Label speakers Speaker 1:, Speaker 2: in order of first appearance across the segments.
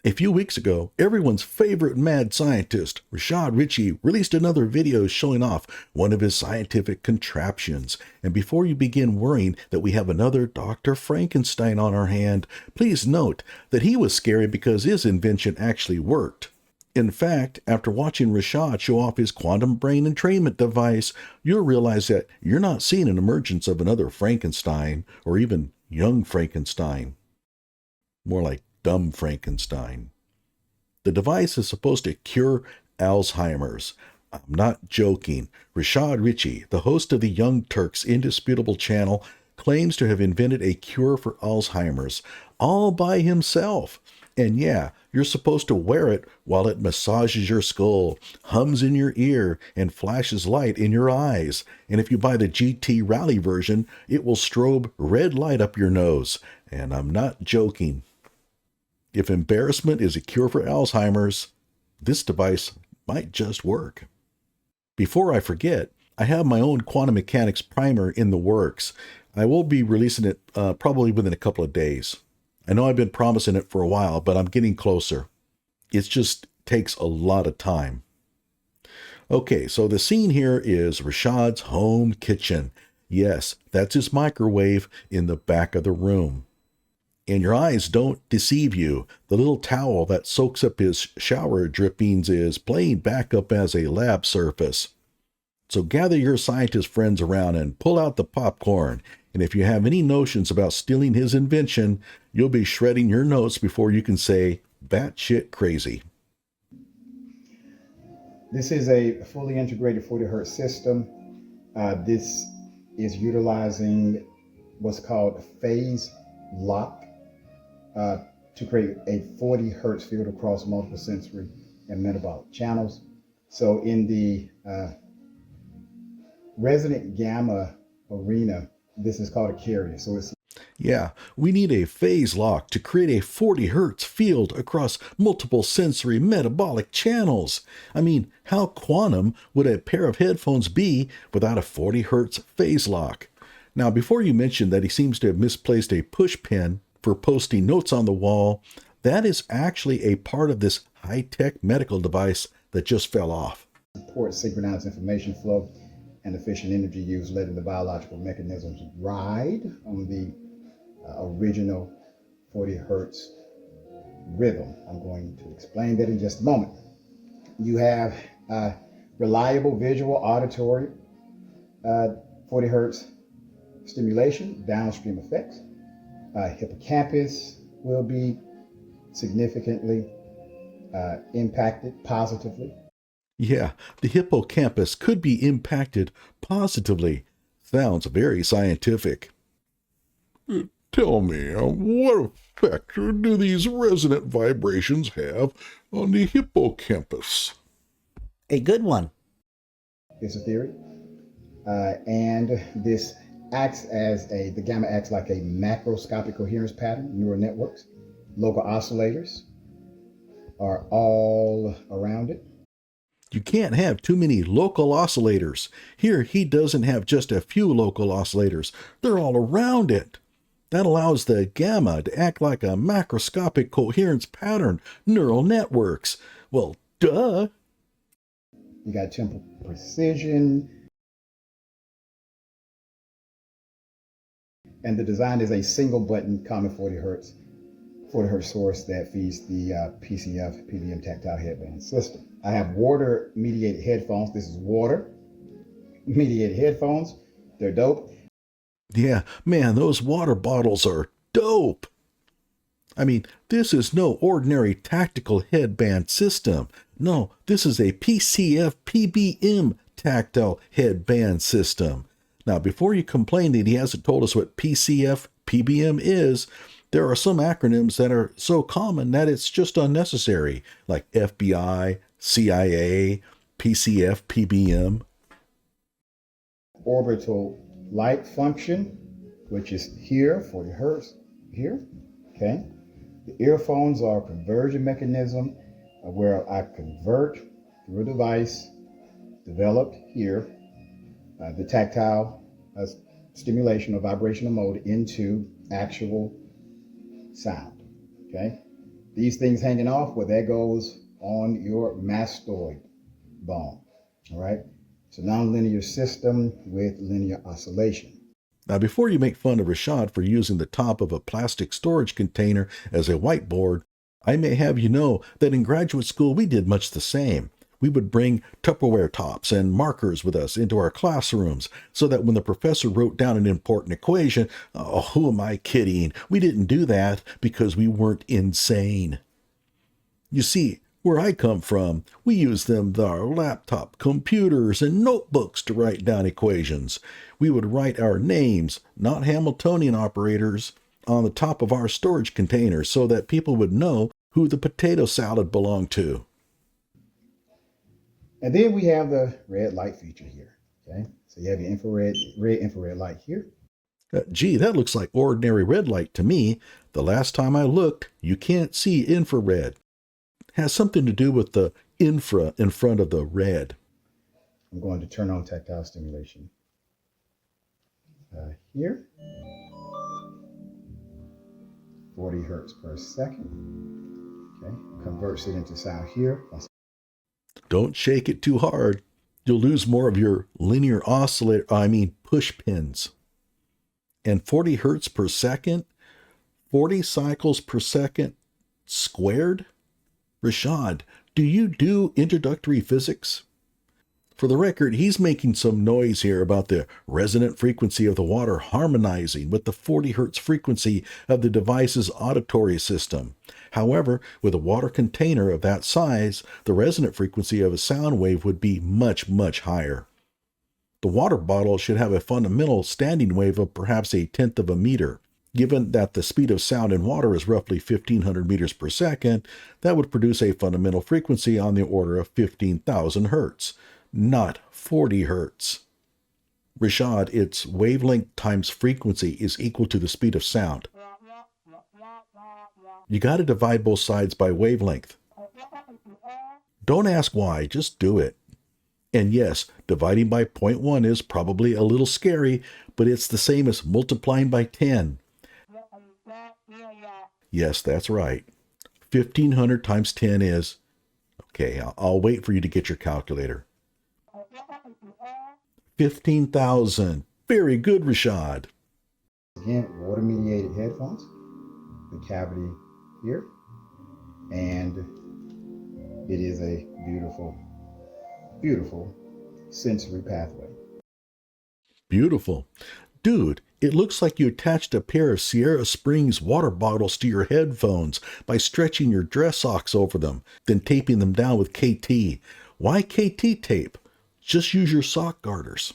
Speaker 1: A few weeks ago, everyone's favorite mad scientist, Rashad Richey, released another video showing off one of his scientific contraptions. And before you begin worrying that we have another Dr. Frankenstein on our hand, please note that he was scary because his invention actually worked. In fact, after watching Rashad show off his quantum brain entrainment device, you'll realize that you're not seeing an emergence of another Frankenstein or even Young Frankenstein. More like Dumb Frankenstein. The device is supposed to cure Alzheimer's. I'm not joking. Rashad Richey, the host of the Young Turks Indisputable channel, claims to have invented a cure for Alzheimer's all by himself. And yeah, you're supposed to wear it while it massages your skull, hums in your ear, and flashes light in your eyes. And if you buy the GT Rally version, it will strobe red light up your nose. And I'm not joking. If embarrassment is a cure for Alzheimer's, this device might just work. Before I forget, I have my own quantum mechanics primer in the works. I will be releasing it probably within a couple of days. I know I've been promising it for a while, but I'm getting closer. It just takes a lot of time. Okay, so the scene here is Rashad's home kitchen. Yes, that's his microwave in the back of the room. And your eyes don't deceive you. The little towel that soaks up his shower drippings is playing back up as a lab surface. So gather your scientist friends around and pull out the popcorn. And if you have any notions about stealing his invention, you'll be shredding your notes before you can say batshit crazy.
Speaker 2: This is a fully integrated 40 hertz system. This is utilizing what's called phase lock to create a 40 hertz field across multiple sensory and metabolic channels. So in the resonant gamma arena, this is called a carrier. So it's
Speaker 1: Yeah, we need a phase lock to create a 40 hertz field across multiple sensory metabolic channels. I mean, how quantum would a pair of headphones be without a 40 hertz phase lock? Now, before you mention that he seems to have misplaced a push pin for posting notes on the wall, that is actually a part of this high-tech medical device that just fell off.
Speaker 2: support synchronized information flow and efficient energy use, letting the biological mechanisms ride on the original 40 hertz rhythm. I'm going to explain that in just a moment. You have reliable visual, auditory, 40 hertz stimulation, downstream effects. Hippocampus will be significantly impacted positively.
Speaker 1: Yeah, the hippocampus could be impacted positively. Sounds very scientific. Tell me, what effect do these resonant vibrations have on the hippocampus?
Speaker 3: A good one.
Speaker 2: Is a theory. And this acts as the gamma acts like a macroscopic coherence pattern, neural networks. Local oscillators are all around it.
Speaker 1: You can't have too many local oscillators. Here, he doesn't have just a few local oscillators. They're all around it. That allows the gamma to act like a macroscopic coherence pattern, neural networks. Well, duh.
Speaker 2: You got temporal precision. And the design is a single button common 40 hertz source that feeds the PCF PBM tactile headband system. I have water mediated headphones. This is water mediated headphones. They're dope.
Speaker 1: Yeah, man, those water bottles are dope. I mean, this is no ordinary tactical headband system. No, this is a PCF PBM tactile headband system. Now, before you complain that he hasn't told us what PCF PBM is, there are some acronyms that are so common that it's just unnecessary, like FBI, CIA, PCF PBM.
Speaker 2: Orbital light function, which is here, 40 hertz, here, okay? The earphones are a conversion mechanism where I convert through a device developed here, the tactile stimulation or vibrational mode into actual sound, okay? These things hanging off, well, that goes on your mastoid bone. All right. It's a nonlinear system with linear oscillation.
Speaker 1: Now, before you make fun of Rashad for using the top of a plastic storage container as a whiteboard, I may have you know that in graduate school we did much the same. We would bring Tupperware tops and markers with us into our classrooms so that when the professor wrote down an important equation, oh, who am I kidding? We didn't do that because we weren't insane. You see, where I come from, we use them with our laptop, computers, and notebooks to write down equations. We would write our names, not Hamiltonian operators, on the top of our storage containers so that people would know who the potato salad belonged to.
Speaker 2: And then we have the red light feature here. Okay, so you have your red infrared light here.
Speaker 1: Gee, that looks like ordinary red light to me. The last time I looked, you can't see infrared. Has something to do with the infra in front of the red.
Speaker 2: I'm going to turn on tactile stimulation here. 40 hertz per second. Okay, converts it into sound here.
Speaker 1: Don't shake it too hard. You'll lose more of your linear oscillator, push pins. And 40 hertz per second, 40 cycles per second squared? Rashad, do you do introductory physics? For the record, he's making some noise here about the resonant frequency of the water harmonizing with the 40 hertz frequency of the device's auditory system. However, with a water container of that size, the resonant frequency of a sound wave would be much, much higher. The water bottle should have a fundamental standing wave of perhaps 1/10 of a meter. Given that the speed of sound in water is roughly 1,500 meters per second, that would produce a fundamental frequency on the order of 15,000 hertz. Not 40 hertz. Rashad, its wavelength times frequency is equal to the speed of sound. You got to divide both sides by wavelength. Don't ask why, just do it. And yes, dividing by 0.1 is probably a little scary, but it's the same as multiplying by 10. Yes, that's right. 1,500 times 10 is... Okay, I'll wait for you to get your calculator. 15,000. Very good, Rashad.
Speaker 2: Again, water mediated headphones, the cavity here, and it is a beautiful, beautiful sensory pathway.
Speaker 1: Beautiful. Dude, it looks like you attached a pair of Sierra Springs water bottles to your headphones by stretching your dress socks over them, then taping them down with KT. Why KT tape? Just use your sock garters.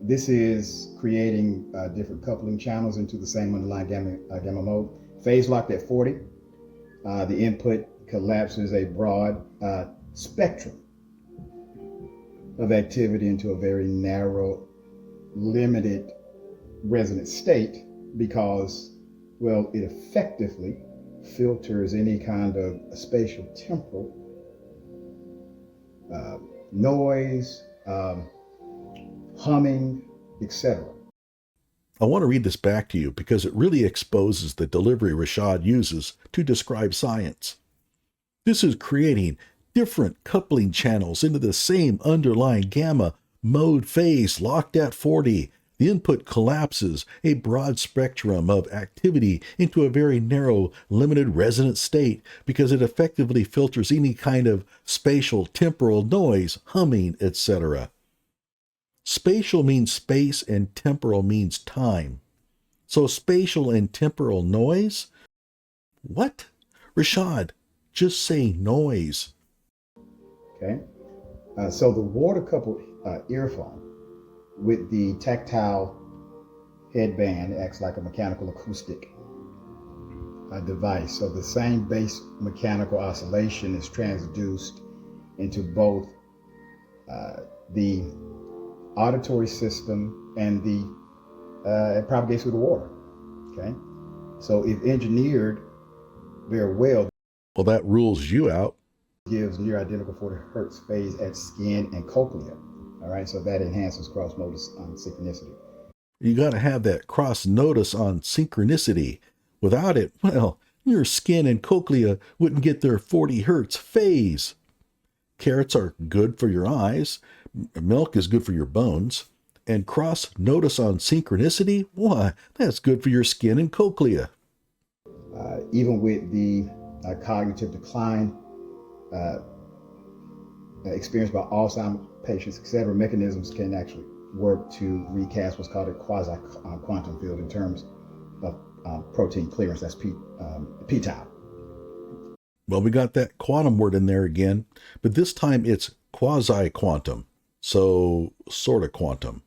Speaker 2: This is creating different coupling channels into the same underlying gamma mode. Phase locked at 40. The input collapses a broad spectrum of activity into a very narrow, limited resonant state because, well, it effectively filters any kind of spatial temporal noise, humming, etc.
Speaker 1: I want to read this back to you because it really exposes the delivery Rashad uses to describe science. This is creating different coupling channels into the same underlying gamma mode phase locked at 40. The input collapses a broad spectrum of activity into a very narrow, limited resonant state because it effectively filters any kind of spatial, temporal noise, humming, etc. Spatial means space and temporal means time. So spatial and temporal noise? What? Rashad, just say noise.
Speaker 2: Okay. So the water coupled earphone with the tactile headband acts like a mechanical acoustic device. So the same base mechanical oscillation is transduced into both the auditory system and it propagates through the water. Okay. So if engineered very well,
Speaker 1: that rules you out.
Speaker 2: Gives near identical 40 hertz phase at skin and cochlea. All right, so that enhances cross notice on synchronicity.
Speaker 1: You got to have that cross notice on synchronicity. Without it, well, Your skin and cochlea wouldn't get their 40 hertz phase. Carrots are good for your eyes. Milk is good for your bones. And cross notice on synchronicity, why, that's good for your skin and cochlea.
Speaker 2: Even with the cognitive decline experienced by Alzheimer's patients, etc., mechanisms can actually work to recast what's called a quasi-quantum field in terms of protein clearance. That's p-tau.
Speaker 1: Well, we got that quantum word in there again, but this time it's quasi-quantum, so sort of quantum.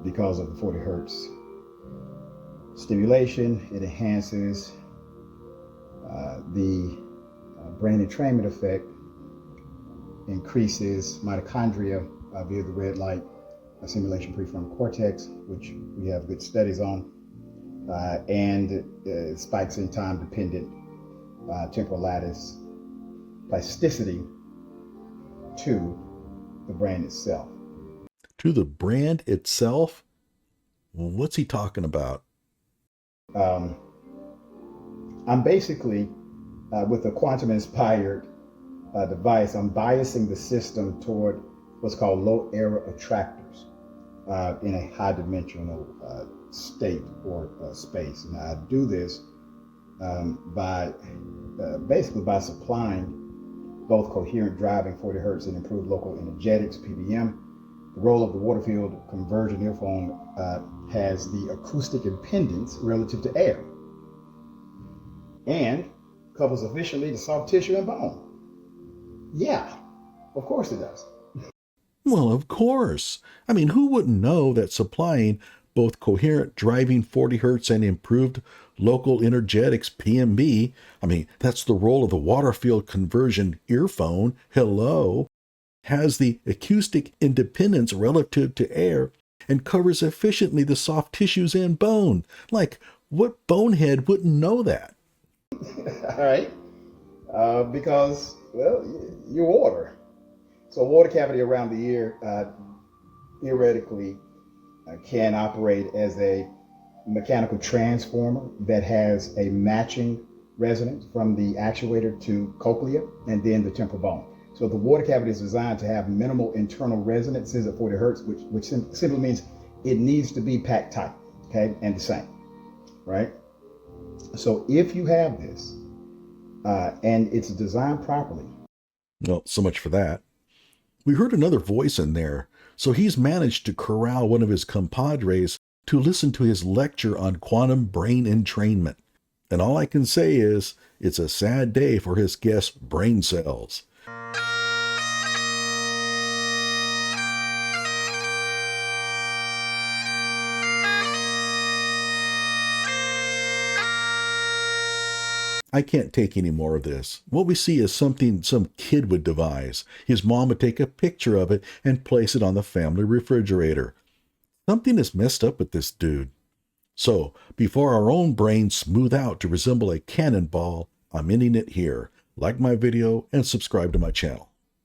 Speaker 2: Because of the 40 hertz stimulation, it enhances the brain entrainment effect, increases mitochondria via the red light simulation prefrontal cortex, which we have good studies on, and spikes in time-dependent temporal lattice plasticity to the brain itself.
Speaker 1: To the brand itself? What's he talking about?
Speaker 2: I'm basically, with a quantum-inspired device, I'm biasing the system toward what's called low error attractors in a high-dimensional state or space. And I do this by supplying both coherent driving 40 hertz and improved local energetics, PBM. The role of the water-field conversion earphone has the acoustic impedance relative to air and covers efficiently the soft tissue and bone. Yeah, of course it does.
Speaker 1: Well, of course. I mean, who wouldn't know that supplying both coherent driving 40 hertz and improved local energetics, PMB, I mean, that's the role of the water-field conversion earphone, hello, has the acoustic independence relative to air and covers efficiently the soft tissues and bone. Like, what bonehead wouldn't know that?
Speaker 2: All right. Because, well, you water. So water cavity around the ear theoretically can operate as a mechanical transformer that has a matching resonance from the actuator to cochlea and then the temporal bone. So the water cavity is designed to have minimal internal resonances at 40 hertz, which simply means it needs to be packed tight, okay, and the same, right? So if you have this and it's designed properly.
Speaker 1: Well, so much for that. We heard another voice in there, so he's managed to corral one of his compadres to listen to his lecture on quantum brain entrainment. And all I can say is, it's a sad day for his guest's brain cells. I can't take any more of this. What we see is something some kid would devise. His mom would take a picture of it and place it on the family refrigerator. Something is messed up with this dude. So, before our own brains smooth out to resemble a cannonball, I'm ending it here. Like my video and subscribe to my channel.